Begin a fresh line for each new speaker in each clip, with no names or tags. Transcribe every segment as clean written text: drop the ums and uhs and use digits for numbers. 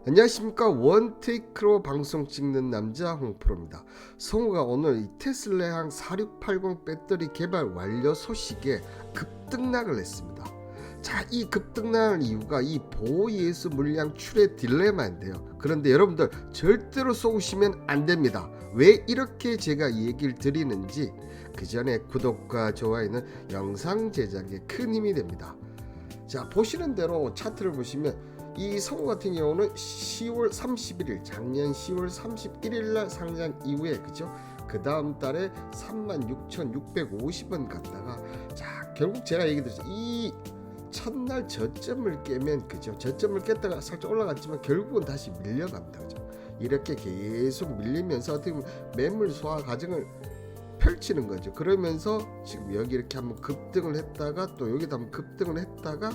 안녕하십니까. 원테이크로 방송 찍는 남자 홍프로입니다. 성우가 오늘 이 테슬라향 4680 배터리 개발 완료 소식에 급등락을 했습니다. 자, 이 급등락의 이유가 이 보호예수 물량 출해 딜레마인데요. 그런데 여러분들 절대로 속으시면 안 됩니다. 왜 이렇게 제가 이 얘기를 드리는지 그 전에 구독과 좋아요는 영상 제작에 큰 힘이 됩니다. 자, 보시는 대로 차트를 보시면 이 성우 같은 경우는 10월 31일 작년 10월 31일 날 상장 이후에 그죠? 그 다음 달에 36,650원 갔다가 자, 결국 제가 얘기 드렸죠. 이 첫날 저점을 깨면 그죠? 저점을 깼다가 살짝 올라갔지만 결국은 다시 밀려갑니다. 그죠? 이렇게 계속 밀리면서 어떻게 보면 매물 소화 과정을 펼치는 거죠. 그러면서 지금 여기 이렇게 한번 급등을 했다가 또 여기다 한번 급등을 했다가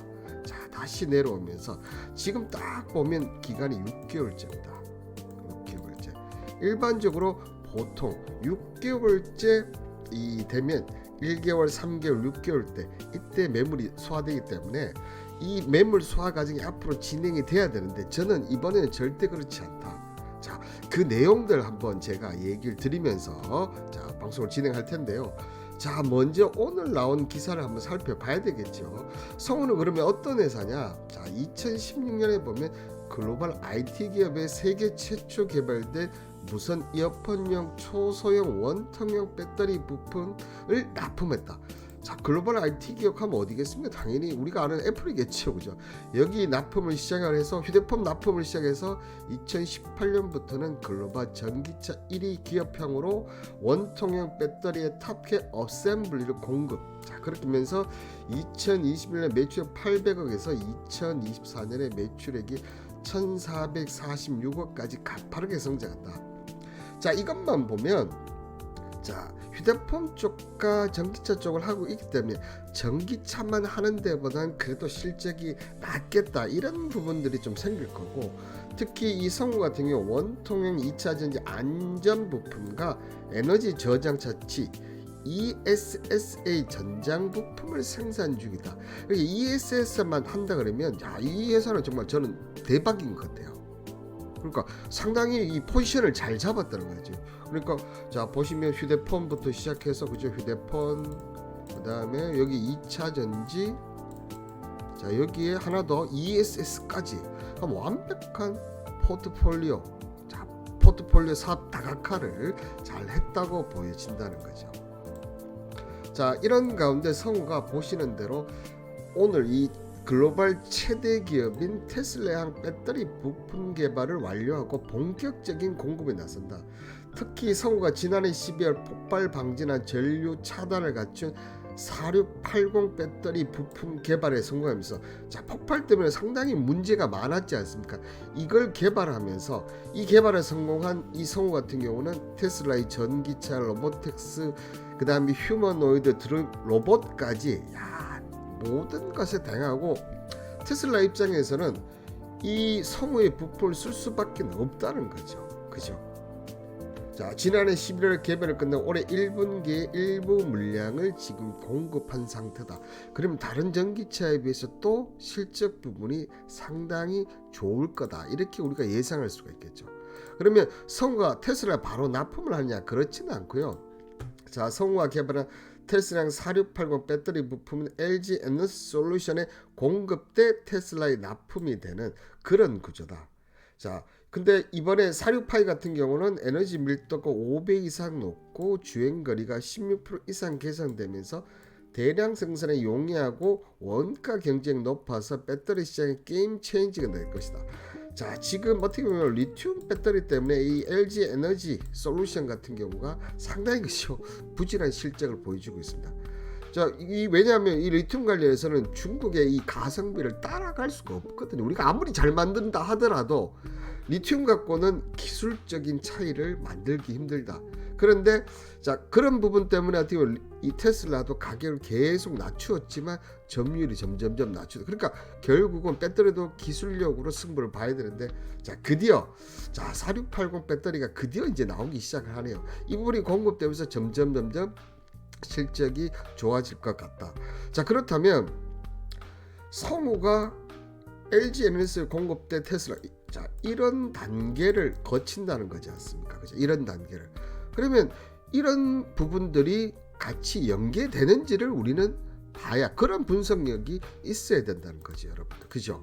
자, 다시 내려오면서 지금 딱 보면 기간이 6개월째입니다. 6개월째. 일반적으로 보통 6개월째 이 되면 1개월, 3개월, 6개월 때 이때 매물이 소화되기 때문에 이 매물 소화 과정이 앞으로 진행이 돼야 되는데 저는 이번에는 절대 그렇지 않다. 자, 그 내용들 한번 제가 얘기를 드리면서 자, 방송을 진행할 텐데요. 자, 먼저 오늘 나온 기사를 한번 살펴봐야 되겠죠. 성우는 그러면 어떤 회사냐? 자, 2016년에 보면 글로벌 IT 기업의 세계 최초 개발된 무선 이어폰용 초소형 원통형 배터리 부품을 납품했다. 자, 글로벌 IT 기업 하면 어디겠습니까? 당연히 우리가 아는 애플이겠죠, 그죠? 여기 납품을 시작을 해서 휴대폰 납품을 시작해서 2018년부터는 글로벌 전기차 1위 기업형으로 원통형 배터리의 탑캡 어셈블리를 공급. 자, 그렇게 하면서 2021년 매출액 800억에서 2024년에 매출액이 1,446억까지 가파르게 성장한다. 자, 이것만 보면 자, 휴대폰 쪽과 전기차 쪽을 하고 있기 때문에 전기차만 하는 데보다는 그래도 실적이 낮겠다 이런 부분들이 좀 생길 거고, 특히 이 성우 같은 경우 원통형 2차전지 안전 부품과 에너지 저장 차치 ESSA 전장 부품을 생산 중이다. ESS만 한다 그러면 야, 이 회사는 정말 저는 대박인 것 같아요. 그러니까 상당히 이 포지션을 잘 잡았다는 거죠. 그러니까 자, 보시면 휴대폰부터 시작해서 그죠? 휴대폰, 그다음에 여기 2차 전지, 자, 여기에 하나 더 ESS까지 완벽한 포트폴리오, 자, 포트폴리오 사업 다각화를 잘 했다고 보여진다는 거죠. 자, 이런 가운데 성우가 보시는 대로 오늘 이 글로벌 최대 기업인 테슬라향 배터리 부품 개발을 완료하고 본격적인 공급에 나선다. 특히 성우가 지난해 12월 폭발 방지나 전류 차단을 갖춘 4680 배터리 부품 개발에 성공하면서 자, 폭발 때문에 상당히 문제가 많았지 않습니까? 이걸 개발하면서 이 개발에 성공한 이 성우 같은 경우는 테슬라의 전기차, 로보텍스, 그 다음에 휴머노이드 로봇까지 모든 것에 다양하고, 테슬라 입장에서는 이 성우의 부품을 쓸 수밖에 없다는 거죠. 그죠? 자, 지난해 11월 개발을 끝낸 올해 1분기의 일부 물량을 지금 공급한 상태다. 그러면 다른 전기차에 비해서 또 실적 부분이 상당히 좋을 거다. 이렇게 우리가 예상할 수가 있겠죠. 그러면 성우가 테슬라 바로 납품을 하느냐? 그렇지는 않고요. 자, 성우가 개발한 테슬라향 4680 배터리 부품은 LG 에너지 솔루션에 공급돼 테슬라에 납품이 되는 그런 구조다. 자, 근데 이번에 4680 같은 경우는 에너지 밀도가 5배 이상 높고 주행거리가 16% 이상 개선되면서 대량 생산에 용이하고 원가 경쟁이 높아서 배터리 시장의 게임 체인지가 될 것이다. 자, 지금 어떻게 보면 리튬 배터리 때문에 이 LG 에너지 솔루션 같은 경우가 상당히 부진한 실적을 보여주고 있습니다. 자, 왜냐하면 이 리튬 관련해서는 중국의 이 가성비를 따라갈 수가 없거든요. 우리가 아무리 잘 만든다 하더라도 리튬 갖고는 기술적인 차이를 만들기 힘들다. 그런데 자, 그런 부분 때문에 어떻게 보면 이 테슬라도 가격을 계속 낮추었지만 점유율이 점점점 낮추다. 그러니까 결국은 배터리도 기술력으로 승부를 봐야 되는데, 자, 드디어 자, 4680 배터리가 드디어 이제 나오기 시작을 하네요. 이 부분이 공급되면서 점점 실적이 좋아질 것 같다. 자, 그렇다면 성우가 LG 에너지에 공급된 테슬라, 자 이런 단계를 거친다는 거지 않습니까? 그죠? 이런 단계를. 그러면 이런 부분들이 같이 연계되는지를 우리는 봐야, 그런 분석력이 있어야 된다는 거죠, 여러분들. 그죠?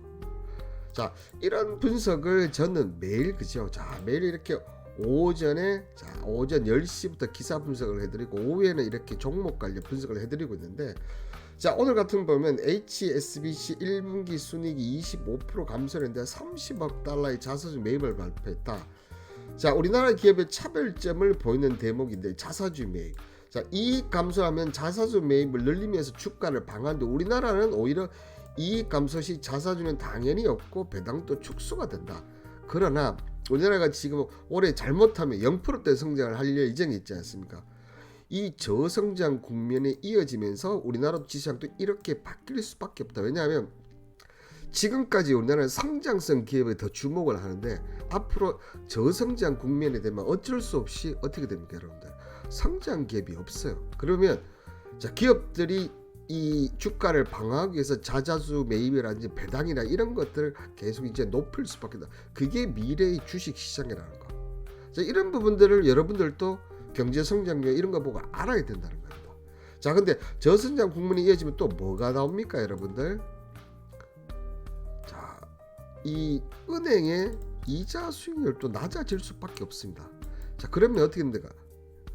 자, 이런 분석을 저는 매일, 그죠? 자, 매일 이렇게 오전 10시부터 기사 분석을 해드리고, 오후에는 이렇게 종목 관련 분석을 해드리고 있는데, 자, 오늘 같은 거 보면 HSBC 1분기 순이익이 25% 감소했는데 30억 달러의 자사주 매입을 발표했다. 자, 우리나라 기업의 차별점을 보이는 대목인데, 자사주 매입. 자, 이익 감소하면 자사주 매입을 늘리면서 주가를 방어하는데, 우리나라는 오히려 이익 감소 시 자사주는 당연히 없고 배당도 축소가 된다. 그러나 우리나라가 지금 올해 잘못하면 0%대 성장을 할 예정이 있지 않습니까? 이 저성장 국면에 이어지면서 우리나라 지시장도 이렇게 바뀔 수밖에 없다. 왜냐하면 지금까지 우리나라는 성장성 기업에 더 주목을 하는데, 앞으로 저성장 국면이 되면 어쩔 수 없이 어떻게 됩니까, 여러분들? 성장 기업이 없어요. 그러면 자, 기업들이 이 주가를 방어하기 위해서 자사주 매입이라든지 배당이나 이런 것들을 계속 이제 높일 수밖에 없다. 그게 미래의 주식 시장이라는 거. 자, 이런 부분들을 여러분들도 경제 성장률 이런 거 보고 알아야 된다는 겁니다. 자, 근데 저성장 국면이 이어지면 또 뭐가 나옵니까, 여러분들? 자, 이 은행의 이자 수익률도 낮아질 수밖에 없습니다. 자, 그러면 어떻게 됩니까?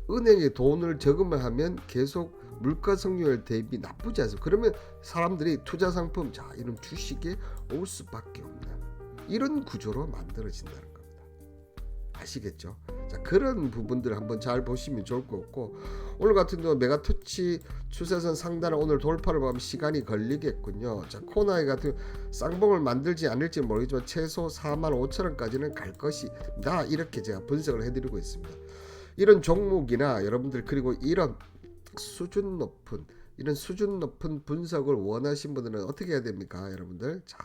은행에 돈을 저금을 하면 계속 물가 성장률 대비 나쁘지 않습니다. 그러면 사람들이 투자 상품, 자 이런 주식에 올 수밖에 없는 이런 구조로 만들어진다는 겁니다. 아시겠죠? 자, 그런 부분들을 한번 잘 보시면 좋을 것 같고, 오늘 같은 경우 메가터치 추세선 상단을 오늘 돌파를 하면 시간이 걸리겠군요. 자, 코나이 같은 쌍봉을 만들지 않을지 모르겠지만 최소 45,000원까지는 갈 것이다. 이렇게 제가 분석을 해드리고 있습니다. 이런 종목이나 여러분들, 그리고 이런 수준 높은 분석을 원하신 분들은 어떻게 해야 됩니까, 여러분들? 자,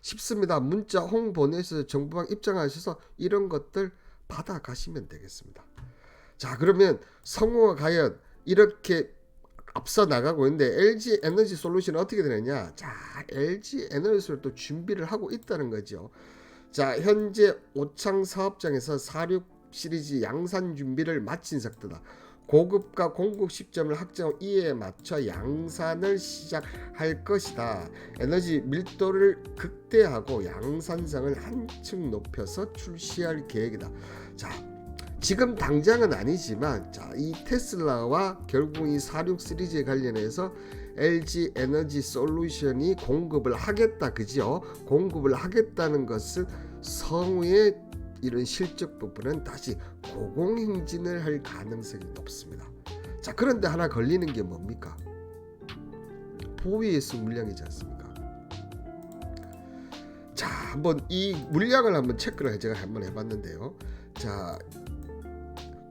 쉽습니다. 문자 홍 보내셔서 정보방 입장하셔서 이런 것들 받아 가시면 되겠습니다. 자, 그러면 성우가 과연 이렇게 앞서 나가고 있는데 LG 에너지 솔루션은 어떻게 되느냐? 자, LG 에너지를 또 준비를 하고 있다는 거죠. 자, 현재 오창 사업장에서 46 시리즈 양산 준비를 마친 상태다. 고급과 공급 시점을 확정, 이에 맞춰 양산을 시작할 것이다. 에너지 밀도를 극대화하고 양산성을 한층 높여서 출시할 계획이다. 자, 지금 당장은 아니지만, 자, 이 테슬라와 결국 이 46 시리즈에 관련해서 LG 에너지 솔루션이 공급을 하겠다, 그죠? 공급을 하겠다는 것은 성우의 이런 실적 부분은 다시 고공행진을 할 가능성이 높습니다. 자, 그런데 하나 걸리는 게 뭡니까? 보위에서 물량이지 않습니까? 자, 한번 이 물량을 한번 체크를 제가 한번 해봤는데요. 자,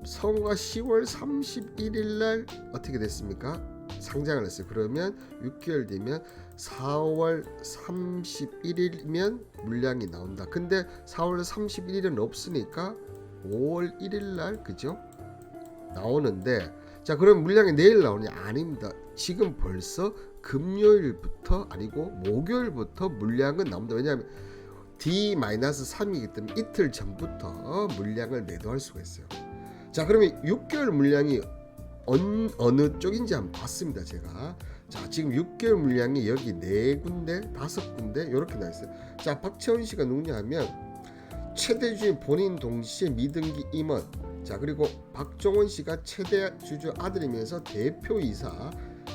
성우가 10월 31일 날 어떻게 됐습니까? 상장을 했어요. 그러면 6개월 뒤면 4월 31일이면 물량이 나온다. 근데 4월 31일은 없으니까 5월 1일 날, 그죠? 나오는데, 자, 그럼 물량이 내일 나오냐? 아닙니다. 지금 벌써 금요일부터, 아니고 목요일부터 물량은 나옵니다. 왜냐하면 D-3이기 때문에 이틀 전부터 물량을 매도할 수가 있어요. 자, 그러면 6개월 물량이 어느 쪽인지 한번 봤습니다, 제가. 자, 지금 6개월 물량이 여기 4군데, 5군데 이렇게 나 있어요. 자, 박채원 씨가 누구냐 하면 최대 주주 본인 동시에 미등기 임원. 자, 그리고 박종원 씨가 최대 주주 아들이면서 대표이사,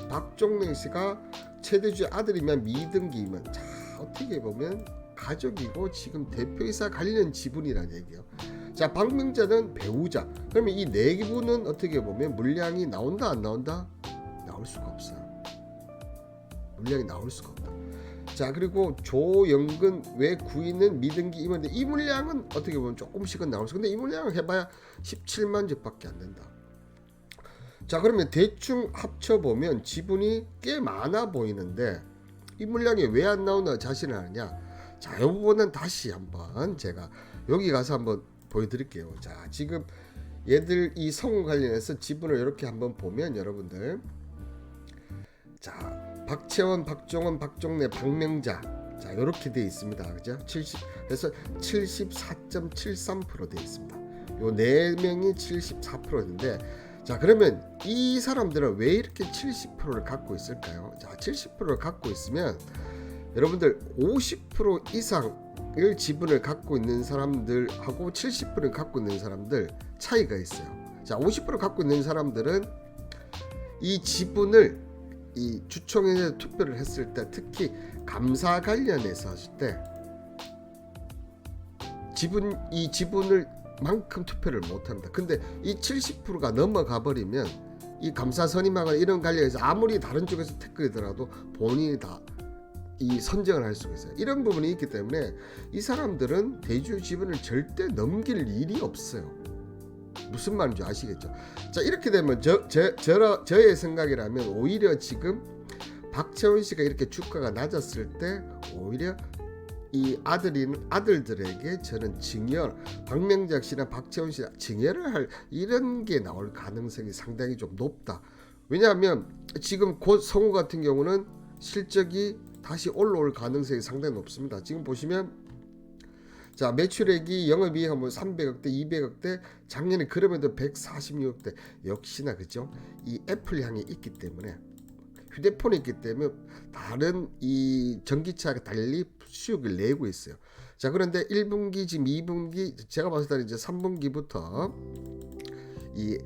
박종래 씨가 최대 주주 아들이면 미등기 임원. 자, 어떻게 보면 가족이고 지금 대표이사 관련 지분이라는 얘기예요. 자, 박명자는 배우자. 그러면 이 4기분은 어떻게 보면 물량이 나온다, 안 나온다? 나올 수가 없어요. 물량이 나올 수가 없다. 자, 그리고 조영근 외 구인은 미등기 임원인데 이 물량은 어떻게 보면 조금씩은 나올 수. 근데 이 물량을 해봐야 17만 주밖에 안 된다. 자, 그러면 대충 합쳐보면 지분이 꽤 많아 보이는데 이 물량이 왜 안 나오나 자신을 아느냐? 자, 이 부분은 다시 한번 제가 여기 가서 한번 보여드릴게요. 자, 지금 얘들 이 성우 관련해서 지분을 이렇게 한번 보면 여러분들, 자, 박채원, 박종원, 박종래, 박명자, 자, 이렇게 돼 있습니다. 그죠? 70에서 74.73% 돼 있습니다. 요 4명이 74%인데, 자, 그러면 이 사람들은 왜 이렇게 70%를 갖고 있을까요? 자, 70%를 갖고 있으면 여러분들 50% 이상을 지분을 갖고 있는 사람들하고 70%를 갖고 있는 사람들 차이가 있어요. 자, 50% 갖고 있는 사람들은 이 지분을 이 주총회에서 투표를 했을 때, 특히 감사 관련해서 하실 때 이 지분을 만큼 투표를 못합니다. 근데 이 70%가 넘어가 버리면 이 감사 선임하거나 이런 관련해서 아무리 다른 쪽에서 태클이더라도 본인이 다 이 선정을 할 수가 있어요. 이런 부분이 있기 때문에 이 사람들은 대주 지분을 절대 넘길 일이 없어요. 무슨 말인지 아시겠죠? 자, 이렇게 되면 저의 생각이라면 오히려 지금 박채원 씨가 이렇게 주가가 낮았을 때 오히려 이 아들들에게 저는 증여, 박명작 씨나 박채원 씨나 증여를 할 이런 게 나올 가능성이 상당히 좀 높다. 왜냐하면 지금 곧 성우 같은 경우는 실적이 다시 올라올 가능성이 상당히 높습니다. 지금 보시면 자, 매출액이 영업이익 뭐 300억대, 200억대, 작년에 그럼에도 146억대. 역시나 그죠? 이 애플 향이 있기 때문에, 휴대폰이 있기 때문에 다른 이 전기차가 달리 수익을 내고 있어요. 자, 그런데 1분기 지금 2분기 제가 봤을 때는 이제 3분기부터 이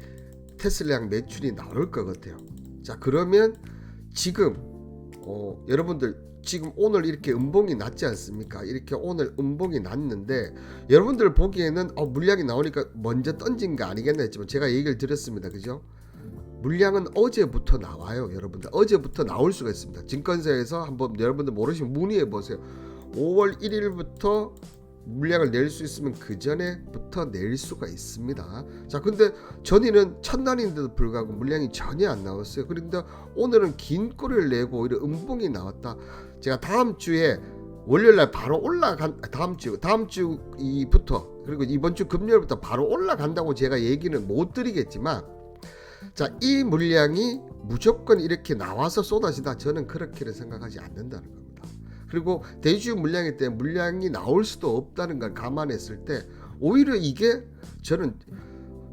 테슬라향 매출이 나올 것 같아요. 자, 그러면 지금 여러분들 지금 오늘 이렇게 음봉이 났지 않습니까? 이렇게 오늘 음봉이 났는데 여러분들 보기에는 물량이 나오니까 먼저 던진 거 아니겠나 했지만 제가 얘기를 드렸습니다. 그죠? 물량은 어제부터 나와요. 여러분들 어제부터 나올 수가 있습니다. 증권사에서 한번 여러분들 모르시면 문의해 보세요. 5월 1일부터 물량을 낼 수 있으면 그 전에부터 낼 수가 있습니다. 자, 근데 전일은 첫날인데도 불구하고 물량이 전혀 안 나왔어요. 그런데 오늘은 긴 꼬리를 내고 오히려 음봉이 나왔다. 제가 다음 주에 월요일날 바로 다음 주부터 그리고 이번 주 금요일부터 바로 올라간다고 제가 얘기는 못 드리겠지만, 자, 이 물량이 무조건 이렇게 나와서 쏟아진다, 저는 그렇게는 생각하지 않는다는 겁니다. 그리고 대주 물량이기 때문에 물량이 나올 수도 없다는 걸 감안했을 때 오히려 이게 저는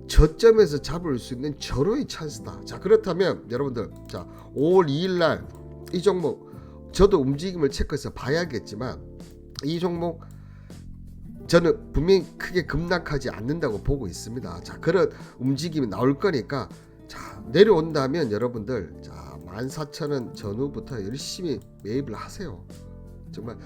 저점에서 잡을 수 있는 절호의 찬스다. 자, 그렇다면 여러분들, 자, 5월 2일 날 이 종목 저도 움직임을 체크해서 봐야겠지만 이 종목 저는 분명히 크게 급락하지 않는다고 보고 있습니다. 자, 그런 움직임이 나올 거니까, 자, 내려온다면 여러분들, 자, 14,000원 전후부터 열심히 매입을 하세요. 정말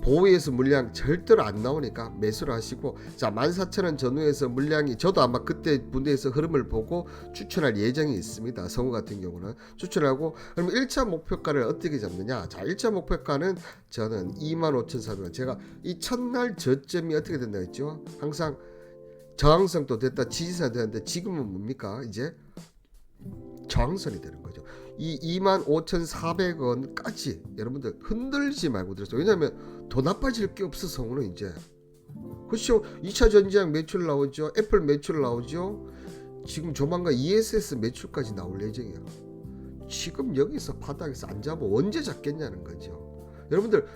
보호에서 물량 절대로 안 나오니까 매수를 하시고, 자, 14,000원 전후에서 물량이, 저도 아마 그때 분대에서 흐름을 보고 추천할 예정이 있습니다. 성우 같은 경우는 추천하고, 그럼 1차 목표가를 어떻게 잡느냐? 자, 1차 목표가는 저는 25,400원. 제가 이 첫날 저점이 어떻게 된다 했죠? 항상 저항선도 됐다, 지지선도 됐는데 지금은 뭡니까? 이제 저항선이 되는 거죠. 이 25,400원까지 여러분들 흔들지 말고 들었어요. 왜냐하면 더 나빠질 게 없어. 성우는 이제, 그렇죠? 2차 전지장 매출 나오죠. 애플 매출 나오죠. 지금 조만간 ESS 매출까지 나올 예정이에요. 지금 여기서 바닥에서 안 잡아 언제 잡겠냐는 거죠. 여러분들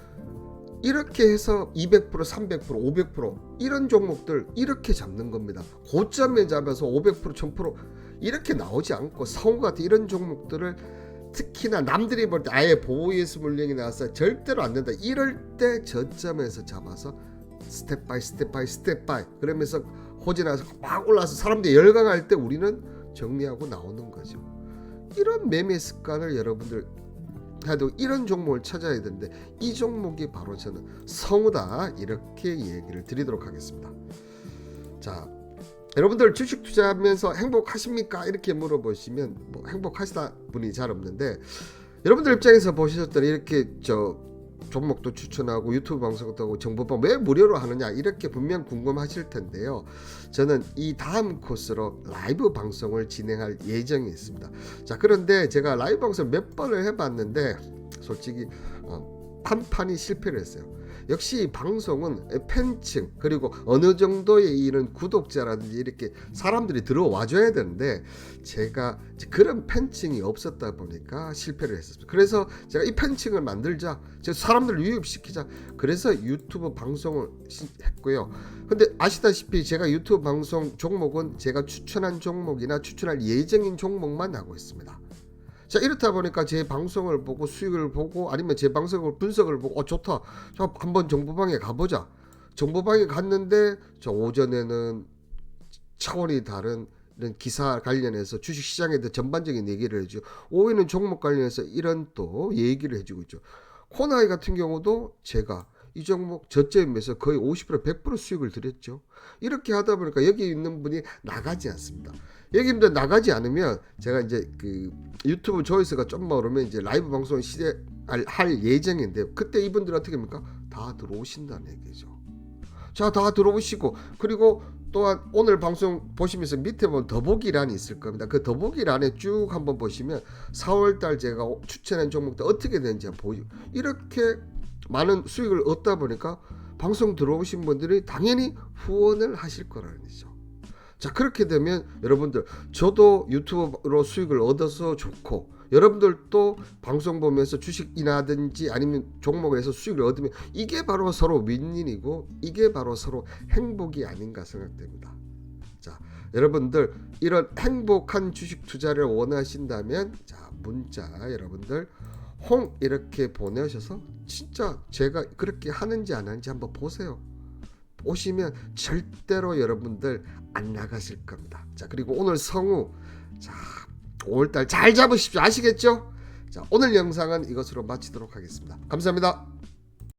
이렇게 해서 200%, 300%, 500% 이런 종목들 이렇게 잡는 겁니다. 고점에 잡아서 500%, 1000% 이렇게 나오지 않고, 성우 같은 이런 종목들을 특히나 남들이 볼 때 아예 보호예수 물량이 나와서 절대로 안 된다, 이럴 때 저점에서 잡아서 스텝 바이 그러면서 호진해서 막 올라와서 사람들이 열광할 때 우리는 정리하고 나오는 거죠. 이런 매매 습관을 여러분들 해도 이런 종목을 찾아야 되는데, 이 종목이 바로 저는 성우다, 이렇게 얘기를 드리도록 하겠습니다. 자, 여러분들 주식 투자하면서 행복하십니까? 이렇게 물어보시면 뭐 행복하시다 분이 잘 없는데, 여러분들 입장에서 보셨던 이렇게 종목도 추천하고 유튜브 방송도 하고 정보방 왜 무료로 하느냐, 이렇게 분명 궁금하실 텐데요. 저는 이 다음 코스로 라이브 방송을 진행할 예정이 있습니다. 자, 그런데 제가 라이브 방송 몇 번을 해봤는데 솔직히 판이 실패를 했어요. 역시 방송은 팬층 그리고 어느 정도의 이런 구독자라든지 이렇게 사람들이 들어와 줘야 되는데 제가 그런 팬층이 없었다 보니까 실패를 했습니다. 그래서 제가 이 팬층을 만들자, 사람들을 유입시키자, 그래서 유튜브 방송을 했고요. 근데 아시다시피 제가 유튜브 방송 종목은 제가 추천한 종목이나 추천할 예정인 종목만 하고 있습니다. 자, 이렇다 보니까 제 방송을 보고 수익을 보고 아니면 제 방송을 분석을 보고 좋다, 자 한번 정보방에 가보자. 정보방에 갔는데 저 오전에는 차원이 다른 이런 기사 관련해서 주식시장에 대한 전반적인 얘기를 해주고, 오후에는 종목 관련해서 이런 또 얘기를 해주고 있죠. 코나이 같은 경우도 제가 이 종목 저점에서 거의 50% 100% 수익을 드렸죠. 이렇게 하다 보니까 여기 있는 분이 나가지 않습니다. 여기인데 나가지 않으면 제가 이제 그 유튜브 조회수가 좀만 오르면 이제 라이브 방송 시대할 예정인데, 그때 이분들 어떻게 합니까? 다 들어오신다는 얘기죠. 자, 다 들어오시고, 그리고 또한 오늘 방송 보시면서 밑에 보면 더보기란이 있을 겁니다. 그 더보기란에 쭉 한번 보시면 4월달 제가 추천한 종목들 어떻게 되는지 한번 보여요. 이렇게 많은 수익을 얻다 보니까 방송 들어오신 분들이 당연히 후원을 하실 거라는 거죠. 자, 그렇게 되면 여러분들, 저도 유튜브로 수익을 얻어서 좋고, 여러분들도 방송 보면서 주식이나든지 아니면 종목에서 수익을 얻으면 이게 바로 서로 윈윈이고 이게 바로 서로 행복이 아닌가 생각됩니다. 자, 여러분들 이런 행복한 주식 투자를 원하신다면, 자, 문자 여러분들 홍 이렇게 보내셔서 진짜 제가 그렇게 하는지 안 하는지 한번 보세요. 보시면 절대로 여러분들 안 나가실 겁니다. 자, 그리고 오늘 성우, 자 5월달 잘 잡으십시오. 아시겠죠? 자, 오늘 영상은 이것으로 마치도록 하겠습니다. 감사합니다.